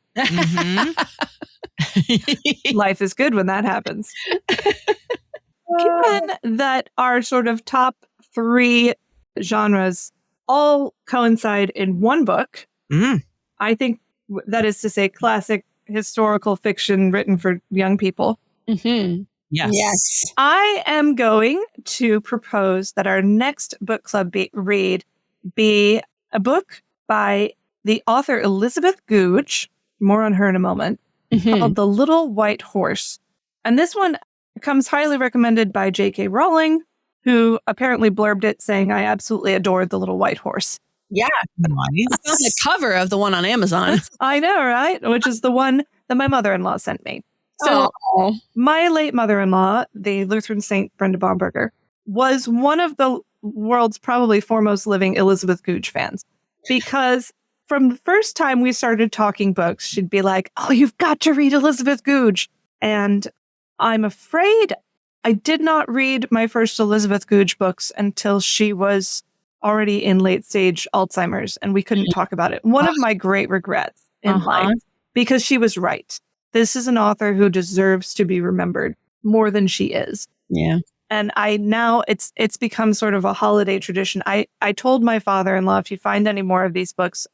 Life is good when that happens. Given that our sort of top three genres all coincide in one book, I think that is to say classic historical fiction written for young people. Yes. I am going to propose that our next book club read be a book by the author Elizabeth Goudge, more on her in a moment, called The Little White Horse. And this one comes highly recommended by J.K. Rowling, who apparently blurbed it saying, I absolutely adored The Little White Horse. Yeah. Nice. On the cover of the one on Amazon. I know, right? Which is the one that my mother-in-law sent me. So my late mother-in-law, the Lutheran Saint Brenda Baumberger, was one of the world's probably foremost living Elizabeth Goudge fans. Because from the first time we started talking books, she'd be like, oh, you've got to read Elizabeth Goudge. And I'm afraid I did not read my first Elizabeth Goudge books until she was already in late stage Alzheimer's, and we couldn't talk about it. One of my great regrets in life, because she was right. This is an author who deserves to be remembered more than she is. Yeah. And it's become sort of a holiday tradition. I told my father-in-law, if you find any more of these books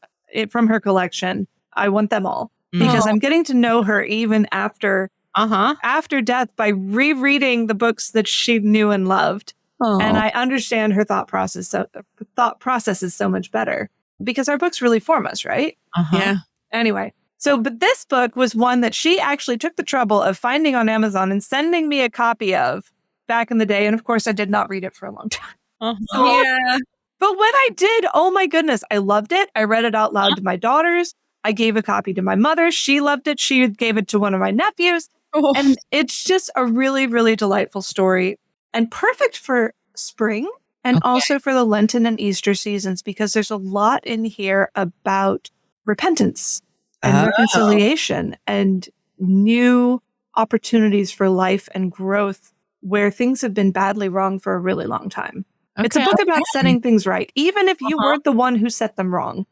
from her collection, I want them all. Because I'm getting to know her even after death by rereading the books that she knew and loved. And I understand her thought process. So thought process is so much better because our books really form us, right? Yeah. Anyway. But this book was one that she actually took the trouble of finding on Amazon and sending me a copy of back in the day. And of course, I did not read it for a long time. Yeah. But when I did, oh my goodness, I loved it. I read it out loud to my daughters. I gave a copy to my mother. She loved it. She gave it to one of my nephews. And it's just a really, really delightful story and perfect for spring and also for the Lenten and Easter seasons, because there's a lot in here about repentance and reconciliation and new opportunities for life and growth where things have been badly wrong for a really long time. It's a book about setting things right, even if you weren't the one who set them wrong.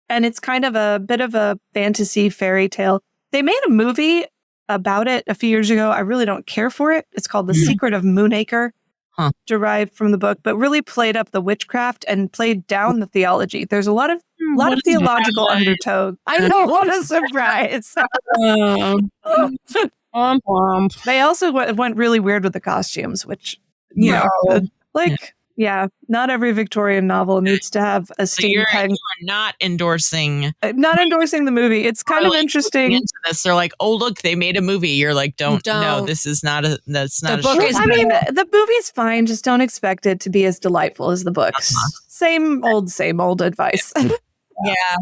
And it's kind of a bit of a fantasy fairy tale. They made a movie about it a few years ago. I really don't care for it. It's called The Secret of Moonacre, derived from the book, but really played up the witchcraft and played down the theology. There's a lot of theological undertones. I know, what a surprise. They also went really weird with the costumes, which, you know, not every Victorian novel needs to have a steampunk. You are not endorsing the movie. It's kind of interesting. Into this. They're like, oh, look, they made a movie. You're like, don't. No, this is not a, that's not the a book. show. I mean, the movie's fine. Just don't expect it to be as delightful as the books. Same old advice. Yeah.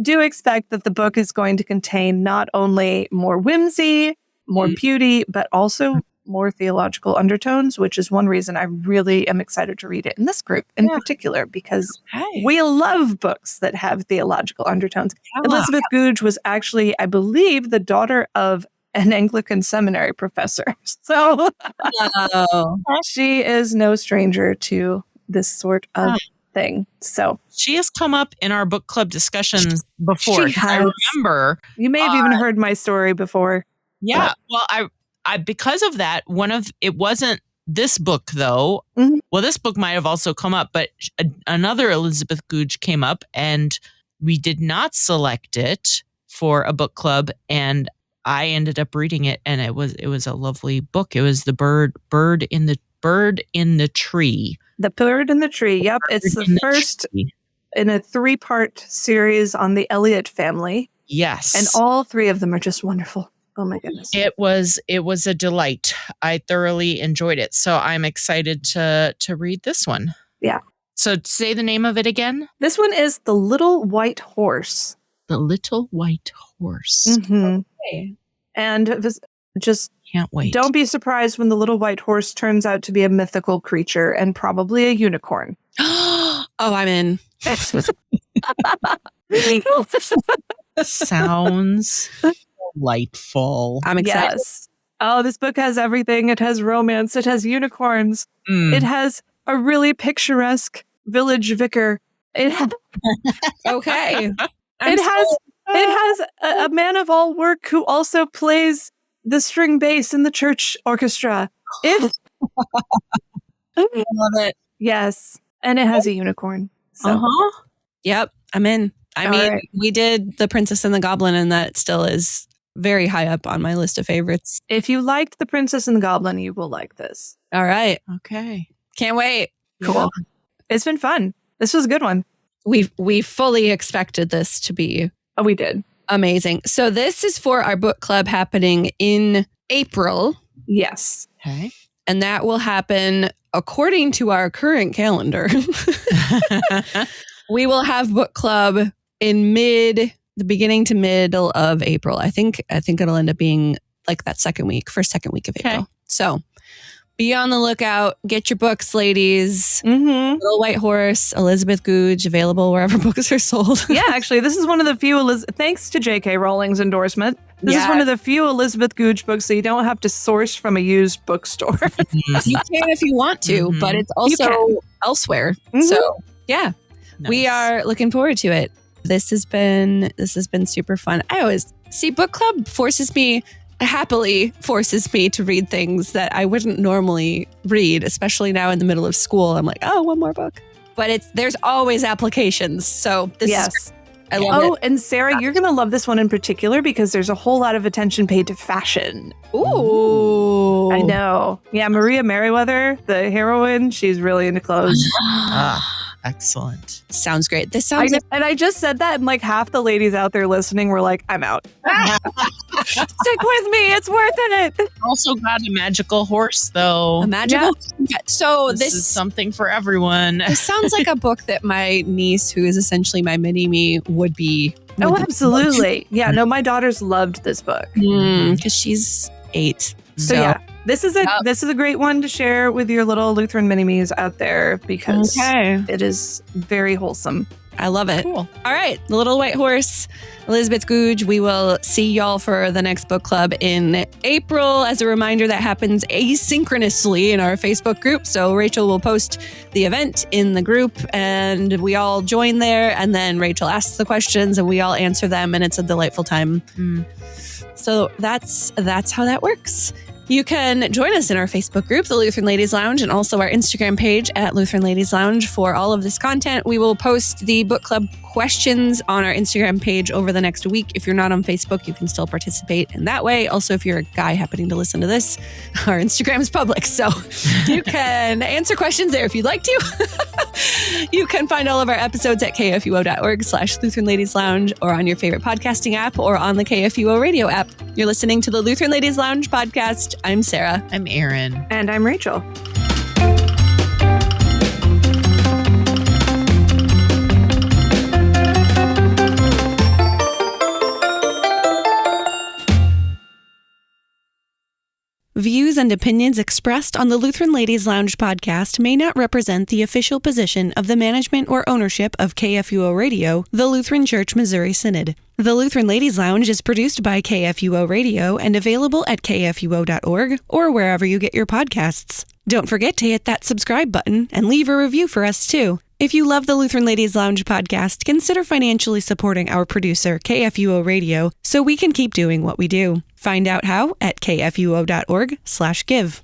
Do expect that the book is going to contain not only more whimsy, more beauty, but also more theological undertones, which is one reason I really am excited to read it in this group in particular, because we love books that have theological undertones. Elizabeth Goudge was actually, I believe, the daughter of an Anglican seminary professor. So she is no stranger to this sort of thing. So she has come up in our book club discussions before. I remember. You may have even heard my story before. Yeah. Well, I because of that, it wasn't this book though. Mm-hmm. Well, this book might have also come up, but another Elizabeth Goudge came up, and we did not select it for a book club, and I ended up reading it, and it was a lovely book. It was the bird in the tree. The Bird in the Tree. Yep. It's the first in a 3-part series on the Elliot family. Yes. And all 3 of them are just wonderful. Oh my goodness. It was a delight. I thoroughly enjoyed it. So I'm excited to read this one. Yeah. So say the name of it again. This one is The Little White Horse. The Little White Horse. Mm-hmm. Okay. And just can't wait. Don't be surprised when the little white horse turns out to be a mythical creature and probably a unicorn. Oh, I'm in. Sounds delightful. I'm excited. Yes. Oh, this book has everything. It has romance. It has unicorns. It has a really picturesque village vicar. It has okay. It has a man of all work who also plays the string bass in the church orchestra. I love it. Yes. And it has a unicorn. So. Yep. I'm in. I mean, we did The Princess and the Goblin, and that still is very high up on my list of favorites. If you liked The Princess and the Goblin, you will like this. All right. Okay. Can't wait. Cool. Yeah. It's been fun. This was a good one. We fully expected this to be. Oh, we did. Amazing. So this is for our book club happening in April. Yes. Okay. And that will happen according to our current calendar. We will have book club in the beginning to middle of April. I think it'll end up being like that second week of April. So be on the lookout. Get your books, ladies. Mm-hmm. Little White Horse, Elizabeth Goudge, available wherever books are sold. Yeah, actually, this is one of the few, thanks to J.K. Rowling's endorsement, this is one of the few Elizabeth Goudge books that you don't have to source from a used bookstore. You can if you want to, but it's also elsewhere. Mm-hmm. So, yeah, we are looking forward to it. This has been super fun. I always see book club happily forces me to read things that I wouldn't normally read, especially now in the middle of school. I'm like, oh, one more book. But there's always applications. So this is I love it. Oh, and Sarah, you're going to love this one in particular because there's a whole lot of attention paid to fashion. Ooh. I know. Yeah, Maria Merriweather, the heroine, she's really into clothes. Excellent. Sounds great. This sounds and I just said that, and like half the ladies out there listening were like, I'm out. Stick with me. It's worth it. Also got a magical horse, though. A magical. Yeah. So this is something for everyone. This sounds like a book that my niece, who is essentially my mini-me, would be. Oh, absolutely. Yeah. No, my daughters loved this book because she's 8. So yeah. This is a great one to share with your little Lutheran mini-me's out there because it is very wholesome. I love it. Cool. All right. The Little White Horse, Elizabeth Goudge. We will see y'all for the next book club in April. As a reminder, that happens asynchronously in our Facebook group. So Rachel will post the event in the group and we all join there. And then Rachel asks the questions and we all answer them. And it's a delightful time. So that's how that works. You can join us in our Facebook group, the Lutheran Ladies Lounge, and also our Instagram page at Lutheran Ladies Lounge for all of this content. We will post the book club questions on our Instagram page over the next week. If you're not on Facebook, you can still participate in that way. Also, if you're a guy happening to listen to this, our Instagram is public, so you can answer questions there if you'd like to. You can find all of our episodes at kfuo.org/Lutheran Ladies Lounge or on your favorite podcasting app or on the KFUO radio app. You're listening to the Lutheran Ladies Lounge podcast. I'm Sarah. I'm Erin. And I'm Rachel. Views and opinions expressed on the Lutheran Ladies Lounge podcast may not represent the official position of the management or ownership of KFUO Radio, the Lutheran Church Missouri Synod. The Lutheran Ladies Lounge is produced by KFUO Radio and available at kfuo.org or wherever you get your podcasts. Don't forget to hit that subscribe button and leave a review for us too. If you love the Lutheran Ladies Lounge podcast, consider financially supporting our producer, KFUO Radio, so we can keep doing what we do. Find out how at kfuo.org/give.